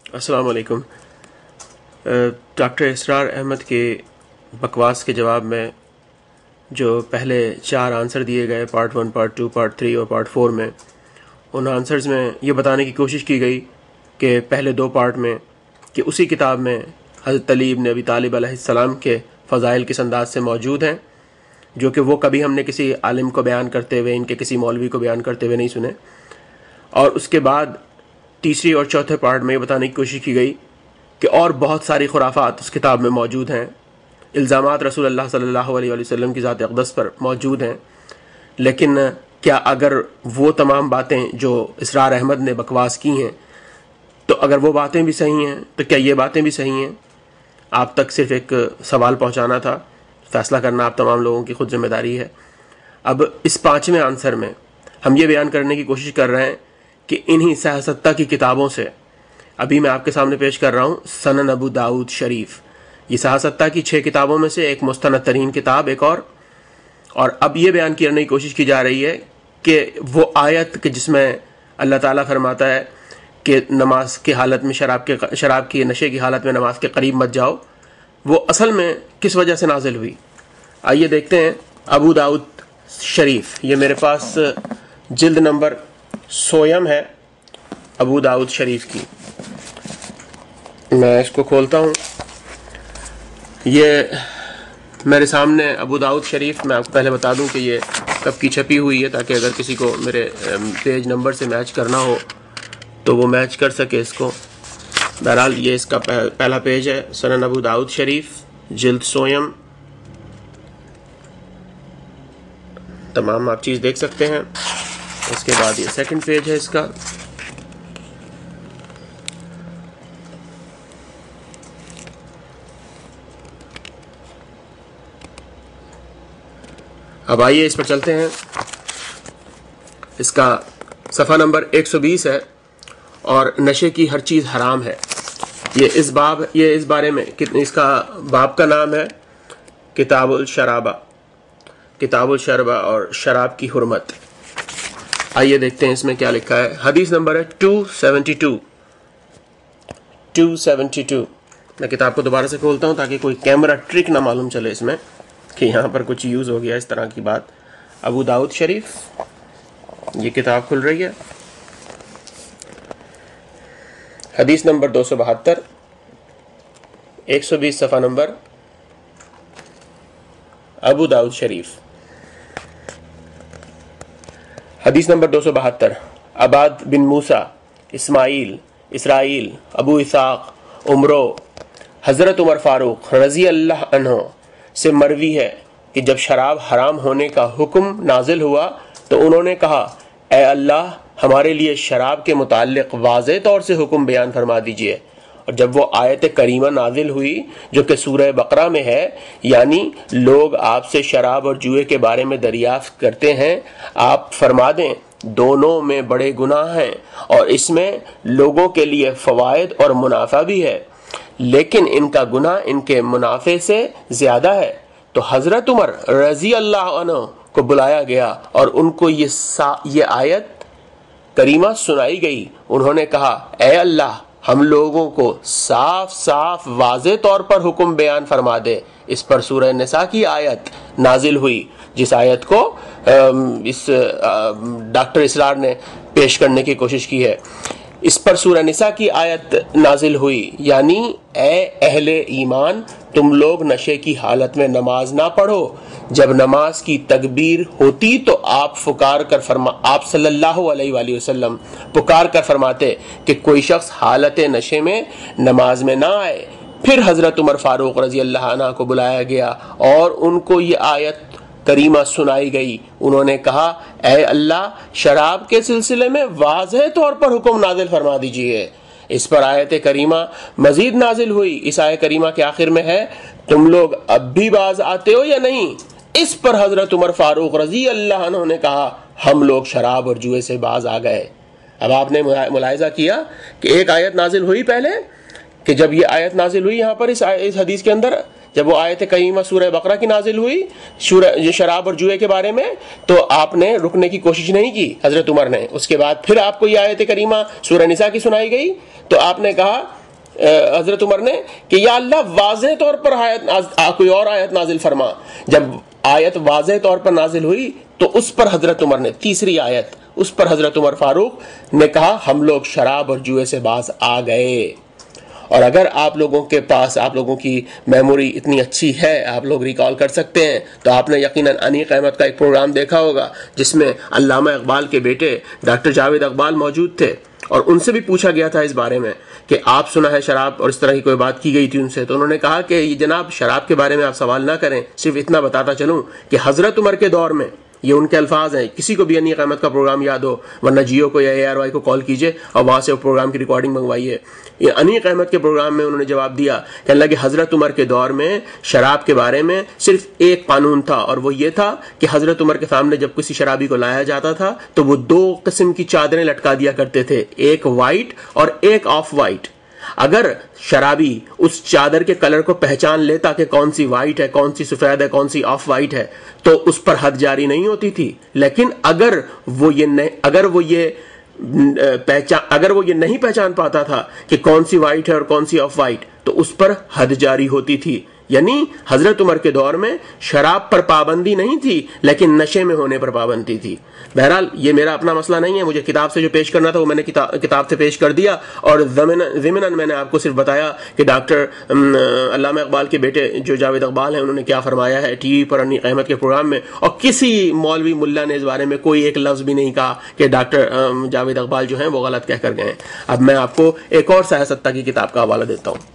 السلام علیکم۔ ڈاکٹر اسرار احمد کے بکواس کے جواب میں جو پہلے 4 آنسر دیے گئے، پارٹ 1، پارٹ 2، پارٹ 3 اور پارٹ 4 میں، ان آنسرز میں یہ بتانے کی کوشش کی گئی کہ پہلے 2 پارٹ میں کہ اسی کتاب میں حضرت علی بن ابی طالب علیہ السلام کے فضائل کس انداز سے موجود ہیں، جو کہ وہ کبھی ہم نے کسی عالم کو بیان کرتے ہوئے، ان کے کسی مولوی کو بیان کرتے ہوئے نہیں سنے۔ اور اس کے بعد تیسری اور چوتھے پارٹ میں یہ بتانے کی کوشش کی گئی کہ اور بہت ساری خرافات اس کتاب میں موجود ہیں، الزامات رسول اللہ صلی اللہ علیہ وآلہ وسلم کی ذات اقدس پر موجود ہیں، لیکن کیا اگر وہ تمام باتیں جو اسرار احمد نے بکواس کی ہیں، تو اگر وہ باتیں بھی صحیح ہیں تو کیا یہ باتیں بھی صحیح ہیں؟ آپ تک صرف ایک سوال پہنچانا تھا، فیصلہ کرنا آپ تمام لوگوں کی خود ذمہ داری ہے۔ اب اس 5ویں آنسر میں ہم یہ بیان کرنے کی کوشش کر رہے ہیں کہ انہی سیاستہ کی کتابوں سے، ابھی میں آپ کے سامنے پیش کر رہا ہوں سنن ابو داؤد شریف، یہ سیاستہ کی 6 کتابوں میں سے ایک مستند ترین کتاب، ایک اور اب یہ بیان کرنے کی کوشش کی جا رہی ہے کہ وہ آیت کہ جس میں اللہ تعالیٰ فرماتا ہے کہ نماز کی حالت میں شراب کی نشے کی حالت میں نماز کے قریب مت جاؤ، وہ اصل میں کس وجہ سے نازل ہوئی۔ آئیے دیکھتے ہیں ابو داؤد شریف، یہ میرے پاس جلد نمبر 100 ہے ابو داؤد شریف کی، میں اس کو کھولتا ہوں۔ یہ میرے سامنے ابو داؤد شریف، میں آپ کو پہلے بتا دوں کہ یہ کب کی چھپی ہوئی ہے تاکہ اگر کسی کو میرے پیج نمبر سے میچ کرنا ہو تو وہ میچ کر سکے اس کو۔ بہرحال یہ اس کا پہلا پیج ہے، سنن ابو داؤد شریف، جلد 100، تمام آپ چیز دیکھ سکتے ہیں۔ اس کے بعد یہ سیکنڈ پیج ہے اس کا، اب آئیے اس پر چلتے ہیں۔ اس کا صفحہ نمبر 120 ہے، اور نشے کی ہر چیز حرام ہے۔ یہ اس بارے میں اس کا باب کا نام ہے کتاب الشرابہ اور شراب کی حرمت۔ آئیے دیکھتے ہیں اس میں کیا لکھا ہے۔ حدیث نمبر ہے 272۔ میں کتاب کو دوبارہ سے کھولتا ہوں تاکہ کوئی کیمرہ ٹرک نہ معلوم چلے اس میں کہ یہاں پر کچھ یوز ہو گیا اس طرح کی بات۔ ابو داؤد شریف، یہ کتاب کھل رہی ہے، حدیث نمبر 272، 120 صفحہ نمبر، ابو داؤد شریف، حدیث نمبر 272۔ عباد بن موسیٰ، اسرائیل، ابو اسحاق، عمرو، حضرت عمر فاروق رضی اللہ عنہ سے مروی ہے کہ جب شراب حرام ہونے کا حکم نازل ہوا تو انہوں نے کہا، اے اللہ ہمارے لیے شراب کے متعلق واضح طور سے حکم بیان فرما دیجئے۔ اور جب وہ آیت کریمہ نازل ہوئی جو کہ سورہ بقرہ میں ہے، یعنی لوگ آپ سے شراب اور جوئے کے بارے میں دریافت کرتے ہیں، آپ فرما دیں دونوں میں بڑے گناہ ہیں اور اس میں لوگوں کے لیے فوائد اور منافع بھی ہے، لیکن ان کا گناہ ان کے منافع سے زیادہ ہے۔ تو حضرت عمر رضی اللہ عنہ کو بلایا گیا اور ان کو یہ آیت کریمہ سنائی گئی۔ انہوں نے کہا، اے اللہ ہم لوگوں کو صاف واضح طور پر حکم بیان فرما دے۔ اس پر سورہ نساء کی آیت نازل ہوئی، جس آیت کو اس ڈاکٹر اسرار نے پیش کرنے کی کوشش کی ہے۔ اس پر سورہ نساء کی آیت نازل ہوئی، یعنی اے اہل ایمان تم لوگ نشے کی حالت میں نماز نہ پڑھو، جب نماز کی تکبیر ہوتی تو آپ صلی اللہ علیہ وآلہ وسلم پکار کر فرماتے کہ کوئی شخص حالت نشے میں نماز میں نہ آئے۔ پھر حضرت عمر فاروق رضی اللہ عنہ کو بلایا گیا اور ان کو یہ آیت کریمہ سنائی گئی۔ انہوں نے کہا، اے اللہ شراب کے سلسلے میں واضح طور پر حکم نازل فرما دیجئے۔ اس پر آیت کریمہ مزید نازل ہوئی۔ اس آیت کریمہ کے آخر میں ہے، تم لوگ اب بھی باز آتے ہو یا نہیں؟ اس پر حضرت عمر فاروق رضی اللہ عنہ نے کہا، ہم لوگ شراب اور جوئے سے باز آ گئے۔ اب آپ نے ملاحظہ کیا کہ ایک آیت نازل ہوئی پہلے، کہ جب یہ آیت نازل ہوئی یہاں پر اس حدیث کے اندر، جب وہ آیت کریمہ سورہ بقرہ کی نازل ہوئی شراب اور جوئے کے بارے میں، تو آپ نے رکنے کی کوشش نہیں کی حضرت عمر نے. اس کے بعد پھر آپ کو یہ آیت کریمہ سورہ نساء کی سنائی گئی تو آپ نے کہا حضرت عمر نے کہ یا اللہ واضح طور پر کوئی اور آیت نازل فرما. جب آیت واضح طور پر نازل ہوئی تو اس پر حضرت عمر نے، تیسری آیت، اس پر حضرت عمر فاروق نے کہا ہم لوگ شراب اور جوئے سے باز آ گئے. اور اگر آپ لوگوں کے پاس، آپ لوگوں کی میموری اتنی اچھی ہے، آپ لوگ ریکال کر سکتے ہیں، تو آپ نے یقیناً انیق احمد کا ایک پروگرام دیکھا ہوگا جس میں علامہ اقبال کے بیٹے ڈاکٹر جاوید اقبال موجود تھے، اور ان سے بھی پوچھا گیا تھا اس بارے میں کہ آپ سنا ہے شراب اور اس طرح کی کوئی بات کی گئی تھی ان سے. تو انہوں نے کہا کہ یہ جناب شراب کے بارے میں آپ سوال نہ کریں، صرف اتنا بتاتا چلوں کہ حضرت عمر کے دور میں، یہ ان کے الفاظ ہیں، کسی کو بھی انیق احمد کا پروگرام یاد ہو ورنہ جیو کو یا ARY کو کال کیجئے اور وہاں سے وہ پروگرام کی ریکارڈنگ منگوائیے. یہ انیق احمد کے پروگرام میں انہوں نے جواب دیا کہ اللہ کے حضرت عمر کے دور میں شراب کے بارے میں صرف ایک قانون تھا، اور وہ یہ تھا کہ حضرت عمر کے سامنے جب کسی شرابی کو لایا جاتا تھا تو وہ 2 قسم کی چادریں لٹکا دیا کرتے تھے، ایک وائٹ اور ایک آف وائٹ. اگر شرابی اس چادر کے کلر کو پہچان لیتا کہ کون سی وائٹ ہے، کون سی سفید ہے، کون سی آف وائٹ ہے، تو اس پر حد جاری نہیں ہوتی تھی. لیکن اگر وہ یہ نہیں پہچان پاتا تھا کہ کون سی وائٹ ہے اور کون سی آف وائٹ، تو اس پر حد جاری ہوتی تھی. یعنی حضرت عمر کے دور میں شراب پر پابندی نہیں تھی لیکن نشے میں ہونے پر پابندی تھی. بہرحال یہ میرا اپنا مسئلہ نہیں ہے، مجھے کتاب سے جو پیش کرنا تھا وہ میں نے کتاب سے پیش کر دیا، اور ضمناً میں نے آپ کو صرف بتایا کہ ڈاکٹر علامہ اقبال کے بیٹے جو جاوید اقبال ہیں انہوں نے کیا فرمایا ہے ٹی وی پر انیق احمد کے پروگرام میں، اور کسی مولوی ملا نے اس بارے میں کوئی ایک لفظ بھی نہیں کہا کہ ڈاکٹر جاوید اقبال جو ہیں وہ غلط کہہ کر گئے ہیں. اب میں آپ کو ایک اور سیاستہ کی کتاب کا حوالہ دیتا ہوں.